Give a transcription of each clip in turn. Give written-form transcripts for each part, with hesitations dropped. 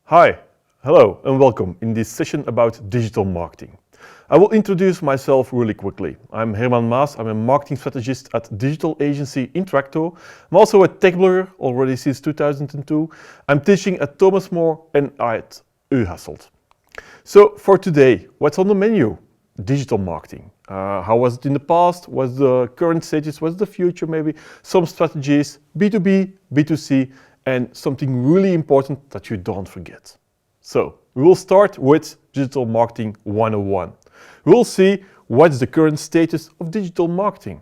Hi, hello and welcome in this session about digital marketing. I will introduce myself really quickly. I'm Herman Maes, I'm a marketing strategist at digital agency Interacto. I'm also a tech blogger already since 2002. I'm teaching at Thomas More and at Hasselt. So for today, what's on the menu? Digital marketing. How was it in the past? What's the current status? What's the future maybe? Some strategies, B2B, B2C, and something really important that you don't forget. So we will start with Digital Marketing 101. We will see what's the current status of digital marketing.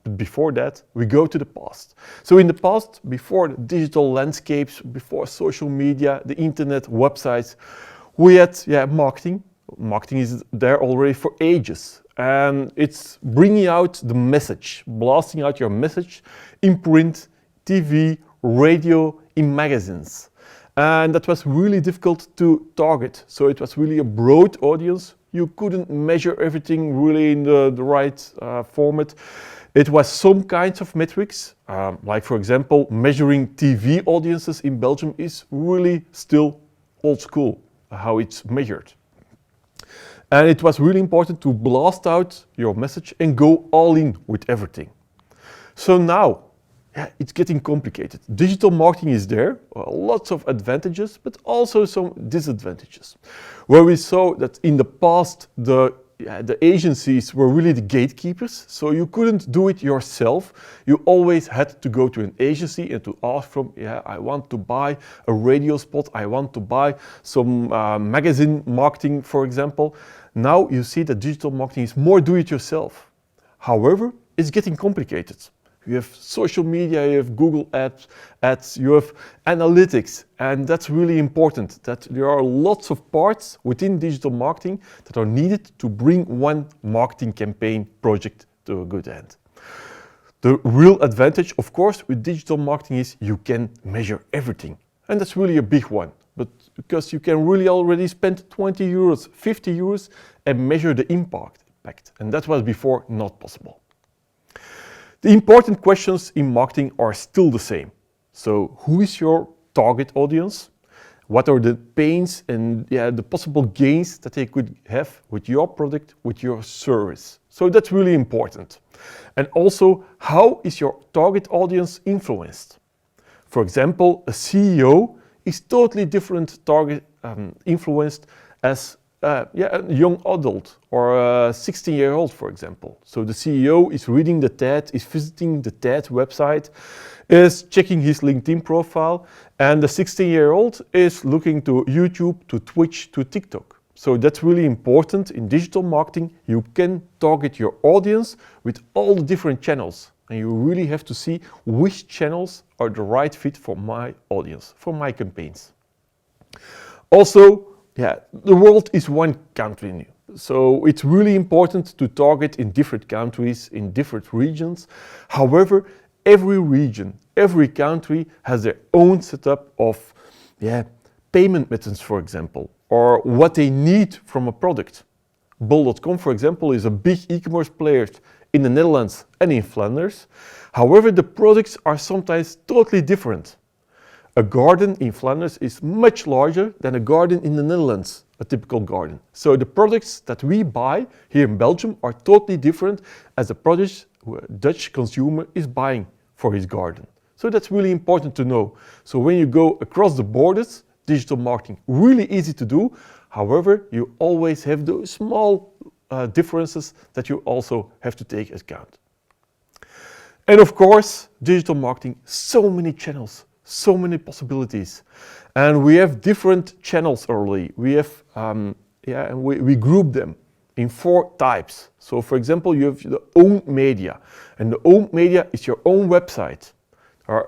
But before that, we go to the past. So in the past, before the digital landscapes, before social media, the internet, websites, we had marketing. Marketing is there already for ages. And it's bringing out the message, blasting out your message in print, TV, radio, in magazines. And that was really difficult to target. So it was really a broad audience. You couldn't measure everything really in the right format. It was some kinds of metrics, like for example, measuring TV audiences in Belgium is really still old school, how it's measured. And it was really important to blast out your message and go all in with everything. So now, it's getting complicated. Digital marketing is there, lots of advantages, but also some disadvantages. Where we saw that in the past, the agencies were really the gatekeepers, so you couldn't do it yourself. You always had to go to an agency and to ask from, I want to buy a radio spot, I want to buy some magazine marketing, for example. Now you see that digital marketing is more do-it-yourself. However, it's getting complicated. You have social media, you have Google ads, you have analytics, and that's really important, that there are lots of parts within digital marketing that are needed to bring one marketing campaign project to a good end. The real advantage, of course, with digital marketing is you can measure everything, and that's really a big one, but because you can really already spend 20 euros, 50 euros and measure the impact, and that was before not possible. The important questions in marketing are still the same. So who is your target audience? What are the pains and the possible gains that they could have with your product, with your service? So that's really important. And also, how is your target audience influenced? For example, a CEO is totally different target influenced as a young adult or a 16-year-old, for example. So the CEO is reading the TED, is visiting the TED website, is checking his LinkedIn profile, and the 16-year-old is looking to YouTube, to Twitch, to TikTok. So that's really important in digital marketing. You can target your audience with all the different channels, and you really have to see which channels are the right fit for my audience, for my campaigns. Also, the world is one country, so it's really important to target in different countries, in different regions. However, every region, every country has their own setup of payment methods, for example, or what they need from a product. Bol.com, for example, is a big e-commerce player in the Netherlands and in Flanders. However, the products are sometimes totally different. A garden in Flanders is much larger than a garden in the Netherlands, a typical garden. So the products that we buy here in Belgium are totally different as the products a Dutch consumer is buying for his garden. So that's really important to know. So when you go across the borders, digital marketing, really easy to do. However, you always have those small differences that you also have to take account. And of course, digital marketing, so many channels. So many possibilities, and we have different channels early. We have, and we group them in 4 types. So, for example, you have the owned media, and the owned media is your own website.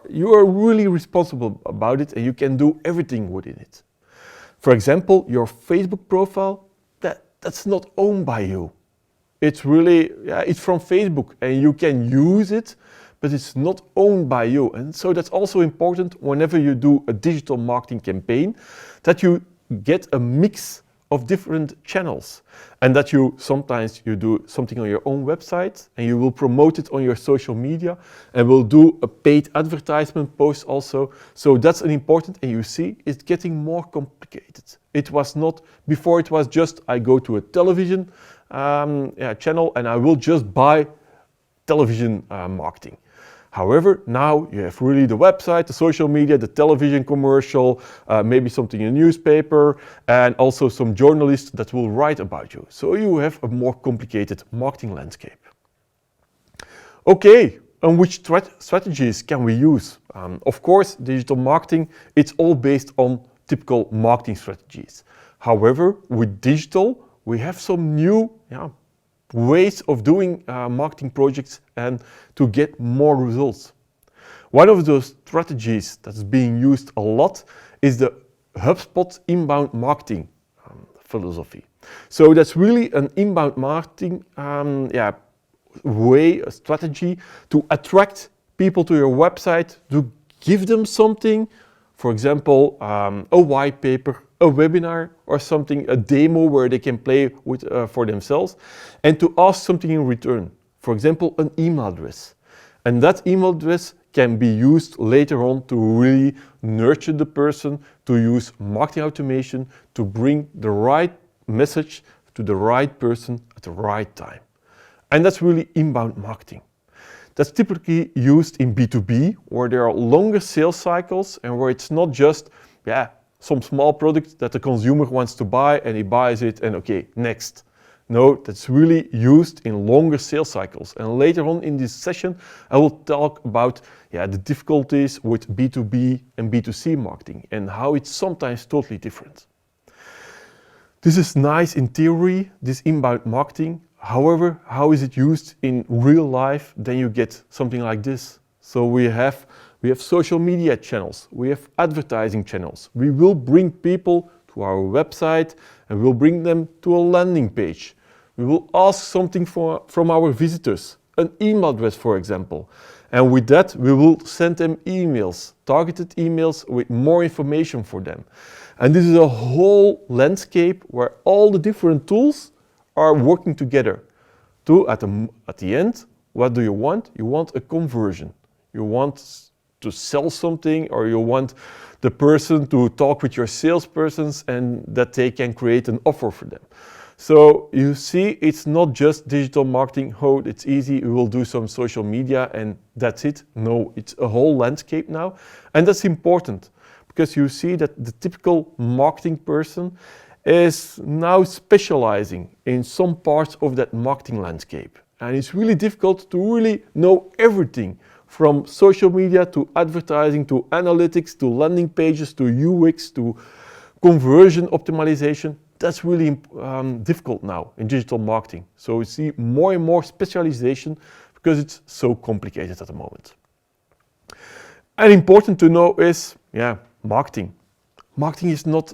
You are really responsible about it, and you can do everything within it. For example, your Facebook profile, that's not owned by you. It's really, it's from Facebook, and you can use it, but it's not owned by you. And so that's also important whenever you do a digital marketing campaign, that you get a mix of different channels, and that sometimes you do something on your own website and you will promote it on your social media and will do a paid advertisement post also. So that's an important, and you see it's getting more complicated. It was not, before it was just I go to a television channel and I will just buy television marketing. However, now you have really the website, the social media, the television commercial, maybe something in a newspaper, and also some journalists that will write about you. So you have a more complicated marketing landscape. Okay, and which strategies can we use? Of course, digital marketing, it's all based on typical marketing strategies. However, with digital, we have some new ways of doing marketing projects and to get more results. One of those strategies that's being used a lot is the HubSpot inbound marketing philosophy. So that's really an inbound marketing way, a strategy to attract people to your website, to give them something, for example, a white paper, a webinar or something, a demo where they can play with for themselves, and to ask something in return. For example, an email address. And that email address can be used later on to really nurture the person, to use marketing automation, to bring the right message to the right person at the right time. And that's really inbound marketing. That's typically used in B2B, where there are longer sales cycles and where it's not just some small product that the consumer wants to buy and he buys it and okay, next. No, that's really used in longer sales cycles. And later on in this session, I will talk about the difficulties with B2B and B2C marketing and how it's sometimes totally different. This is nice in theory, this inbound marketing. However, how is it used in real life? Then you get something like this. So we have social media channels, we have advertising channels. We will bring people to our website and we'll bring them to a landing page. We will ask something from our visitors, an email address, for example. And with that, we will send them emails, targeted emails with more information for them. And this is a whole landscape where all the different tools are working together. At the end, what do you want? You want a conversion. You want to sell something, or you want the person to talk with your salespersons and that they can create an offer for them. So you see, it's not just digital marketing, it's easy, we will do some social media and that's it. No, it's a whole landscape now. And that's important because you see that the typical marketing person is now specializing in some parts of that marketing landscape. And it's really difficult to really know everything, from social media to advertising to analytics to landing pages to UX to conversion optimization. That's really difficult now in digital marketing. So we see more and more specialization because it's so complicated at the moment. And important to know is, marketing. Marketing is not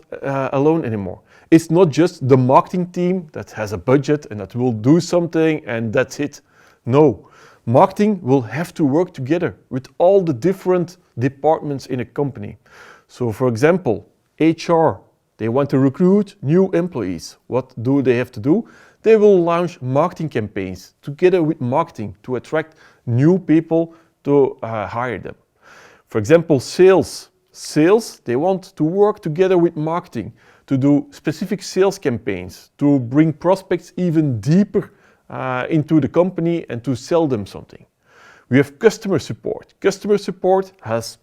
alone anymore. It's not just the marketing team that has a budget and that will do something and that's it. No. Marketing will have to work together with all the different departments in a company. So for example, HR, they want to recruit new employees. What do they have to do? They will launch marketing campaigns together with marketing to attract new people to hire them. For example, sales, they want to work together with marketing to do specific sales campaigns, to bring prospects even deeper into the company and to sell them something. We have customer support. Customer support has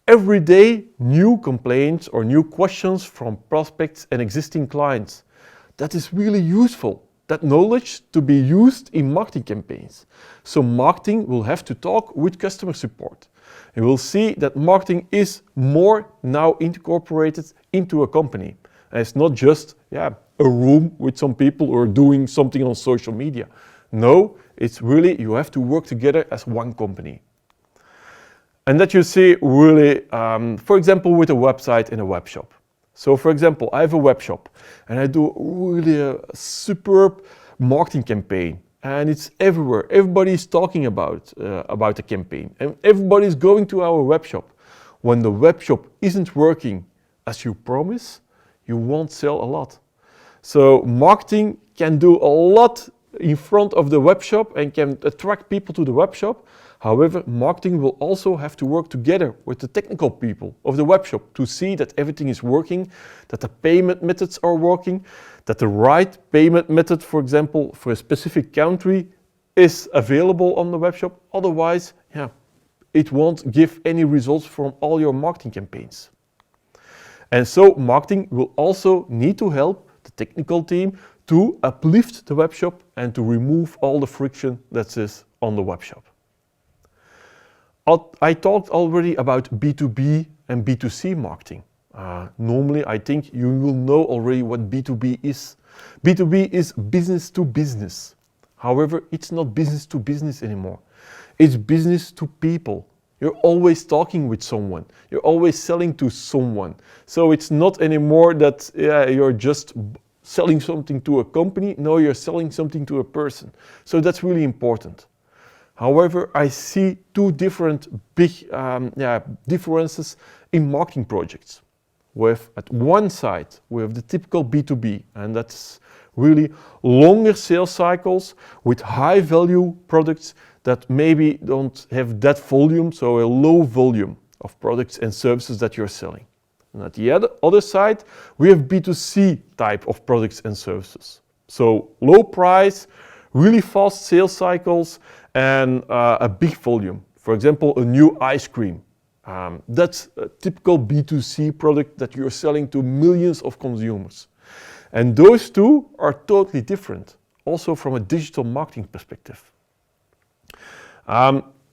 every day new complaints or new questions from prospects and existing clients. That is really useful, that knowledge to be used in marketing campaigns. So marketing will have to talk with customer support. And we'll see that marketing is more now incorporated into a company. And it's not just a room with some people or doing something on social media. No, it's really, you have to work together as one company. And that you see really, for example, with a website and a web shop. So for example, I have a web shop and I do really a superb marketing campaign and it's everywhere. Everybody's talking about the campaign and everybody's going to our web shop. When the web shop isn't working as you promise, you won't sell a lot. So marketing can do a lot in front of the web shop and can attract people to the web shop. However, marketing will also have to work together with the technical people of the web shop to see that everything is working, that the payment methods are working, that the right payment method, for example, for a specific country is available on the web shop. Otherwise, it won't give any results from all your marketing campaigns. And so marketing will also need to help the technical team to uplift the web shop and to remove all the friction that is on the web shop. I talked already about B2B and B2C marketing. Normally, I think you will know already what B2B is. B2B is business to business. However, it's not business to business anymore. It's business to people. You're always talking with someone. You're always selling to someone. So it's not anymore that you're just selling something to a company. No, you're selling something to a person. So that's really important. However, I see two different big differences in marketing projects. At one side, we have the typical B2B, and that's really longer sales cycles with high value products that maybe don't have that volume, so a low volume of products and services that you're selling. And at the other side, we have B2C type of products and services. So low price, really fast sales cycles, and a big volume. For example, a new ice cream. That's a typical B2C product that you're selling to millions of consumers. And those two are totally different, also from a digital marketing perspective.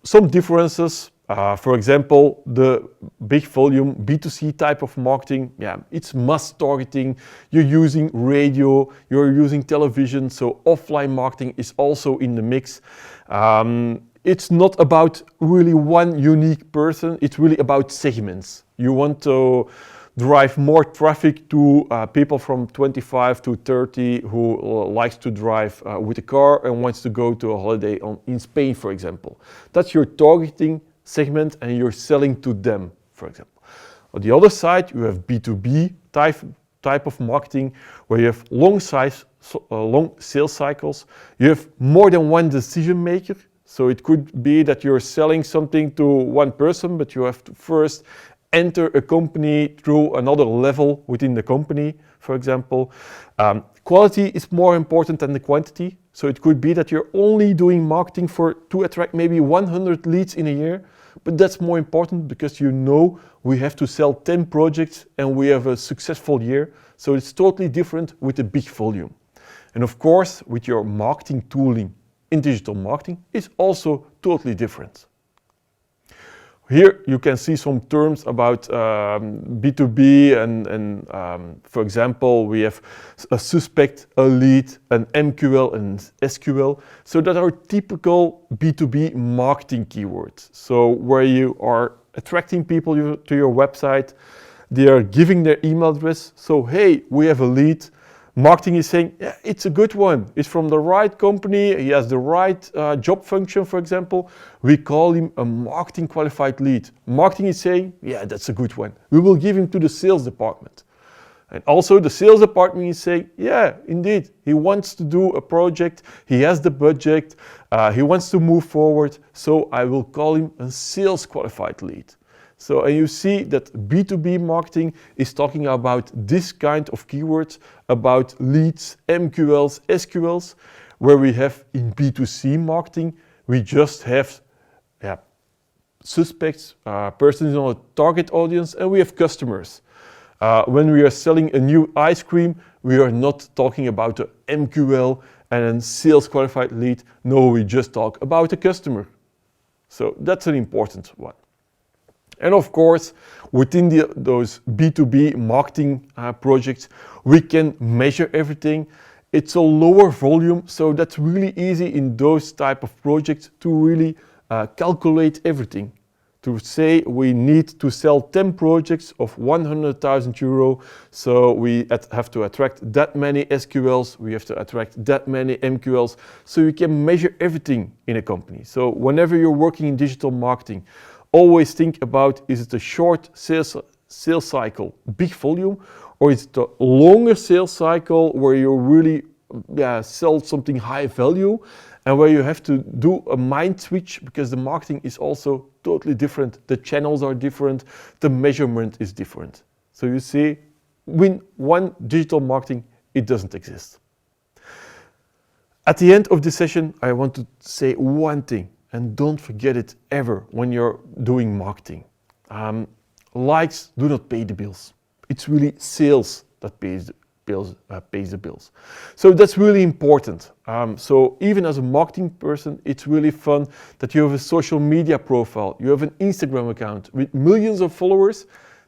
Some differences, for example, the big volume B2C type of marketing, it's mass targeting. You're using radio, you're using television, so offline marketing is also in the mix. It's not about really one unique person, it's really about segments. You want to drive more traffic to people from 25 to 30 who likes to drive with a car and wants to go to a holiday in Spain, for example. That's your targeting segment and you're selling to them, for example. On the other side, you have B2B type of marketing where you have long sales cycles. You have more than one decision maker. So it could be that you're selling something to one person, but you have to first enter a company through another level within the company, for example. Quality is more important than the quantity. So it could be that you're only doing marketing to attract maybe 100 leads in a year, but that's more important because you know we have to sell 10 projects and we have a successful year. So it's totally different with a big volume. And of course, with your marketing tooling in digital marketing, it's also totally different. Here you can see some terms about B2B and for example, we have a suspect, a lead, an MQL and SQL. So that are typical B2B marketing keywords. So where you are attracting people to your website, they are giving their email address. So hey, we have a lead. Marketing is saying, yeah, it's a good one. It's from the right company. He has the right job function, for example. We call him a marketing qualified lead. Marketing is saying, yeah, that's a good one. We will give him to the sales department. And also the sales department is saying, yeah, indeed, he wants to do a project. He has the budget. He wants to move forward. So I will call him a sales qualified lead. So, and you see that B2B marketing is talking about this kind of keywords, about leads, MQLs, SQLs, where we have in B2C marketing, we just have suspects, persons on a target audience, and we have customers. When we are selling a new ice cream, we are not talking about an MQL and a sales qualified lead. No, we just talk about a customer. So that's an important one. And of course, within those B2B marketing projects, we can measure everything. It's a lower volume, so that's really easy in those type of projects to really calculate everything. To say we need to sell 10 projects of 100,000 euro, so we have to attract that many SQLs, we have to attract that many MQLs, so you can measure everything in a company. So whenever you're working in digital marketing, always think about, is it a short sales cycle, big volume, or it's the longer sales cycle where you really sell something high value and where you have to do a mind switch because the marketing is also totally different. The channels are different, the measurement is different. So you see, with one digital marketing, it doesn't exist. At the end of this session, I want to say one thing, and don't forget it ever when you're doing marketing. Likes do not pay the bills. It's really sales that pays the bills. So that's really important. So even as a marketing person, it's really fun that you have a social media profile, you have an Instagram account with millions of followers.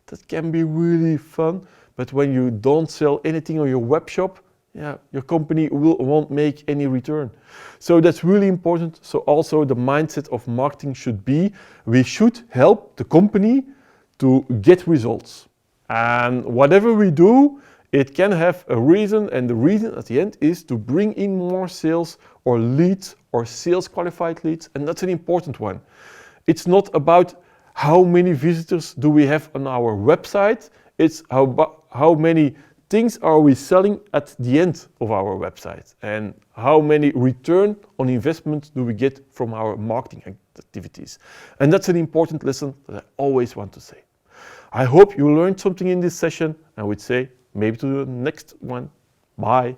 That can be really fun, but when you don't sell anything on your web shop, your company won't make any return. So that's really important. So also the mindset of marketing should be, we should help the company to get results. And whatever we do, it can have a reason, and the reason at the end is to bring in more sales or leads or sales qualified leads, and that's an important one. It's not about how many visitors do we have on our website, it's how many things are we selling at the end of our website, and how many return on investment do we get from our marketing activities. And that's an important lesson that I always want to say. I hope you learned something in this session. I would say maybe to the next one. Bye.